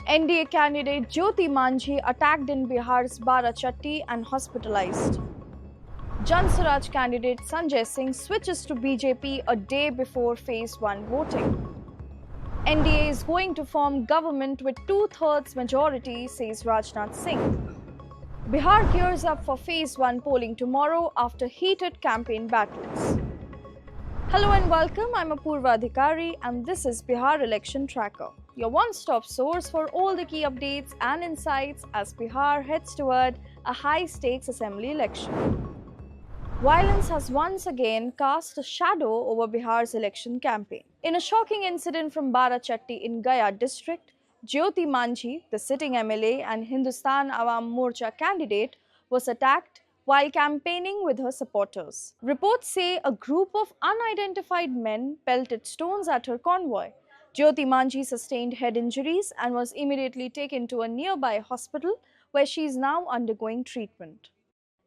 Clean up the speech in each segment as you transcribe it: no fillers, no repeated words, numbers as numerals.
NDA candidate Jyoti Manjhi attacked in Bihar's Barachatti and hospitalized. Jan Swaraj candidate Sanjay Singh switches to BJP a day before Phase 1 voting. NDA is going to form government with 2/3 majority, says Rajnath Singh. Bihar gears up for Phase 1 polling tomorrow after heated campaign battles. Hello and welcome, I'm Apurva Adhikari and this is Bihar Election Tracker, your one-stop source for all the key updates and insights as Bihar heads toward a high-stakes assembly election. Violence has once again cast a shadow over Bihar's election campaign. In a shocking incident from Barachatti in Gaya district, Jyoti Manjhi, the sitting MLA and Hindustan Awam Morcha candidate, was attacked while campaigning with her supporters. Reports say a group of unidentified men pelted stones at her convoy. Jyoti Manjhi sustained head injuries and was immediately taken to a nearby hospital where she is now undergoing treatment.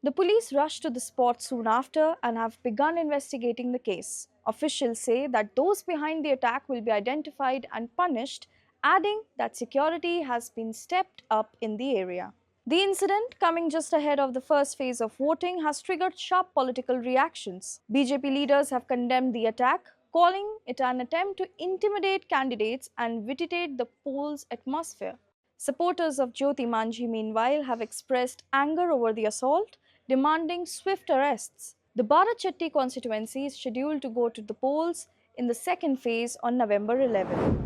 The police rushed to the spot soon after and have begun investigating the case. Officials say that those behind the attack will be identified and punished, adding that security has been stepped up in the area. The incident, coming just ahead of the first phase of voting, has triggered sharp political reactions. BJP leaders have condemned the attack, calling it an attempt to intimidate candidates and vitiate the polls' atmosphere. Supporters of Jyoti Manjhi, meanwhile, have expressed anger over the assault, demanding swift arrests. The Barachatti constituency is scheduled to go to the polls in the second phase on November 11.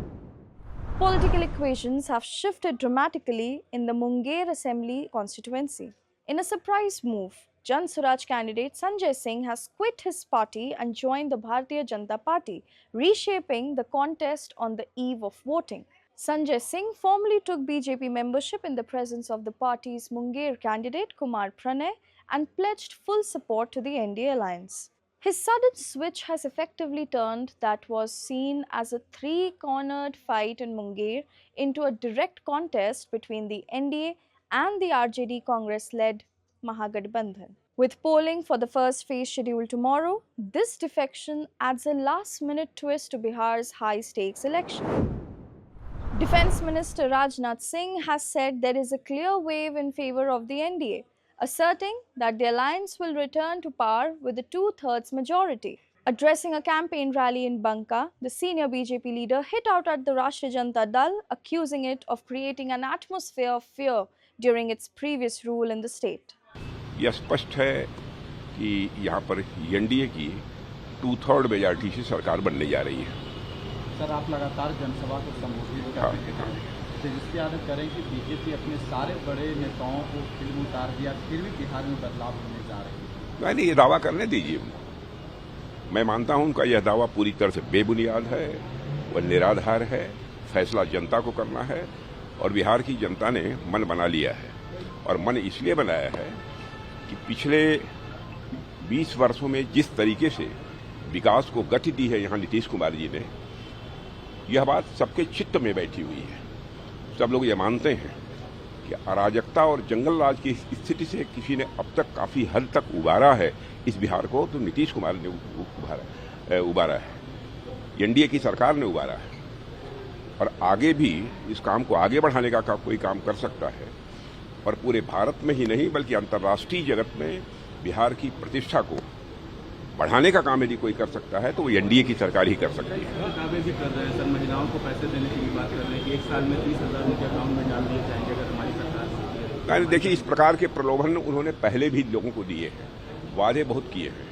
Political equations have shifted dramatically in the Munger Assembly constituency. In a surprise move, Jan Swaraj candidate Sanjay Singh has quit his party and joined the Bharatiya Janata Party, reshaping the contest on the eve of voting. Sanjay Singh formally took BJP membership in the presence of the party's Munger candidate Kumar Pranay and pledged full support to the NDA alliance. His sudden switch has effectively turned that was seen as a three-cornered fight in Munger into a direct contest between the NDA and the RJD Congress-led Mahagathbandhan. With polling for the first phase scheduled tomorrow, this defection adds a last-minute twist to Bihar's high-stakes election. Defence Minister Rajnath Singh has said there is a clear wave in favour of the NDA, asserting that the alliance will return to power with a 2/3 majority. Addressing a campaign rally in Banka, the senior BJP leader hit out at the Rashtriya Janata Dal, accusing it of creating an atmosphere of fear during its previous rule in the state. यह स्पष्ट है कि यहाँ पर NDA की 2/3 majority से सरकार बनने जा रही है। सर, आप लगातार जनसभा को संबोधित करते हैं, जिसकी आदत करें कि बीजेपी अपने सारे बड़े नेताओं को फिल्म उतार दिया, फिर भी बिहार में बदलाव होने जा रहे हैं। नहीं, ये दावा करने दीजिए उनको। मैं मानता हूं उनका यह दावा पूरी तरह से बेबुनियाद है, वह निराधार है। फैसला जनता को करना है और बिहार की जनता ने मन बना लिया है। और मन इसलिए बनाया है कि पिछले 20 वर्षों में जिस तरीके से विकास को गति दी है यहाँ नीतीश कुमार जी ने, यह बात सबके चित्त में बैठी हुई है। सब लोग ये मानते हैं कि अराजकता और जंगल राज की स्थिति से किसी ने अब तक काफी हद तक उबारा है इस बिहार को, तो नीतीश कुमार ने उबारा है, एनडीए की सरकार ने उबारा है। और आगे भी इस काम को आगे बढ़ाने का कोई काम कर सकता है और पूरे भारत में ही नहीं बल्कि अंतर्राष्ट्रीय जगत में बिहार की प्रतिष्ठा को बढ़ाने का काम यदि कोई कर सकता है तो वो एनडीए की सरकार ही कर सकती है। दावे भी कर रहे हैं सर, महिलाओं को पैसे देने की बात कर रहे हैं कि 1 साल में 30,000 उनके अकाउंट में डाल दिए जाएंगे अगर हमारी सरकार। देखिए, इस प्रकार के प्रलोभन उन्होंने पहले भी लोगों को दिए हैं, वादे बहुत किए हैं,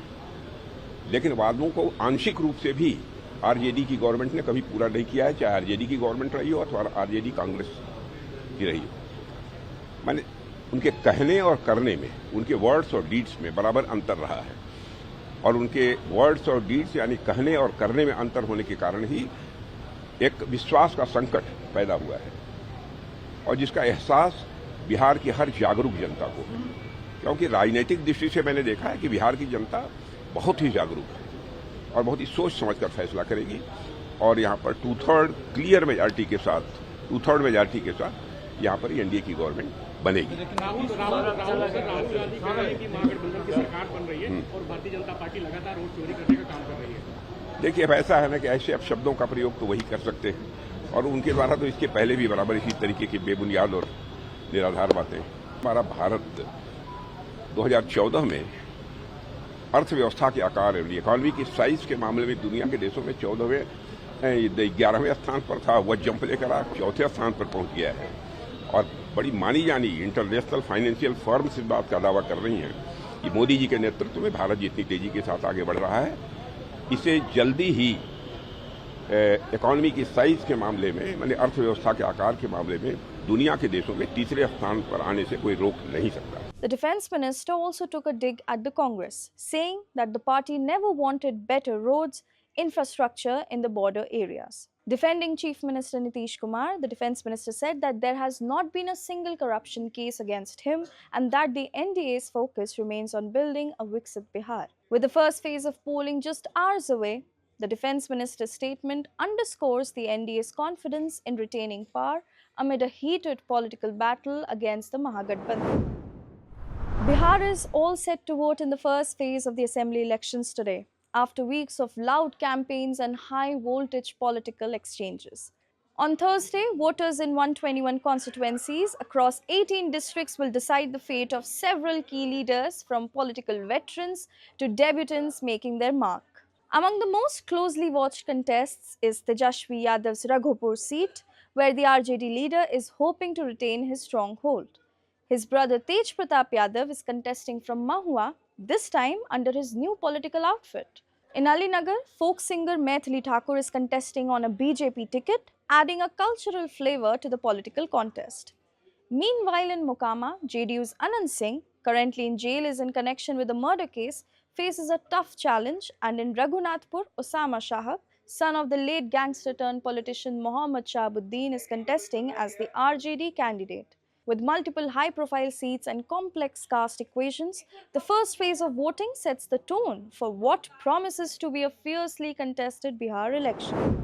लेकिन वादों को आंशिक रूप से भी आरजेडी की गवर्नमेंट ने कभी पूरा नहीं किया है, चाहे आरजेडी की गवर्नमेंट रही हो अथवा आरजेडी कांग्रेस की रही हो। मैंने उनके कहने और करने में, उनके वर्ड्स और डीड्स में बराबर अंतर रहा है और उनके वर्ड्स और डीड्स यानी कहने और करने में अंतर होने के कारण ही एक विश्वास का संकट पैदा हुआ है और जिसका एहसास बिहार की हर जागरूक जनता को है। क्योंकि राजनीतिक दृष्टि से मैंने देखा है कि बिहार की जनता बहुत ही जागरूक है और बहुत ही सोच समझकर फैसला करेगी और यहाँ पर 2/3 क्लियर मेजॉरिटी के साथ, 2/3 मेजॉरिटी के साथ यहाँ पर एनडीए की गवर्नमेंट बनेगी। राहुल गांधी कह रहे हैं कि महागठबंधन की सरकार बन रही है और भारतीय जनता पार्टी लगातार वोट चोरी करने का काम कर रही है। देखिए, अब ऐसा है ना कि ऐसे अब शब्दों का प्रयोग तो वही कर सकते हैं और उनके द्वारा तो इसके पहले भी बराबर इसी तरीके की बेबुनियाद और निराधार बातें। हमारा भारत 2014 में अर्थव्यवस्था के आकार, इकोनॉमी की साइज के मामले में दुनिया के देशों में 11वें स्थान पर था। वह जंप लेकर आज 4थे स्थान पर पहुंच गया है और बड़ी मानी जानी इंटरनेशनल फाइनेंशियल फर्म्स इस बात का दावा कर रही हैं कि मोदी जी के नेतृत्व में भारत जितनी तेजी के साथ आगे बढ़ रहा है, इसे जल्दी ही इकोनॉमी की साइज के मामले में, माने अर्थव्यवस्था के आकार के मामले में दुनिया के देशों में तीसरे स्थान पर आने से कोई रोक नहीं सकता। The defense minister also took a dig at the Congress, saying that the party never wanted better roads, infrastructure in the border areas. Defending Chief Minister Nitish Kumar, the defense minister said that there has not been a single corruption case against him and that the NDA's focus remains on building a Viksit Bihar. With the first phase of polling just hours away, the defense minister's statement underscores the NDA's confidence in retaining power amid a heated political battle against the Mahagathbandhan. Bihar is all set to vote in the first phase of the assembly elections today, after weeks of loud campaigns and high-voltage political exchanges. On Thursday, voters in 121 constituencies across 18 districts will decide the fate of several key leaders, from political veterans to debutants making their mark. Among the most closely watched contests is Tejashwi Yadav's Raghupur seat, where the RJD leader is hoping to retain his stronghold. His brother Tej Pratap Yadav is contesting from Mahua, this time under his new political outfit. In Alinagar, folk singer Maithili Thakur is contesting on a BJP ticket, adding a cultural flavor to the political contest. Meanwhile, in Mokama, JDU's Anand Singh, currently in jail is in connection with a murder case, faces a tough challenge, and in Raghunathpur, Osama Shahab, son of the late gangster-turned-politician Mohammad Shahabuddin, is contesting as the RJD candidate. With multiple high-profile seats and complex caste equations, the first phase of voting sets the tone for what promises to be a fiercely contested Bihar election.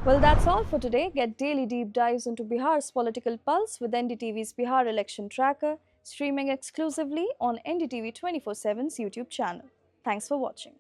Well, that's all for today. Get daily deep dives into Bihar's political pulse with NDTV's Bihar Election Tracker, streaming exclusively on NDTV 24/7's YouTube channel. Thanks for watching.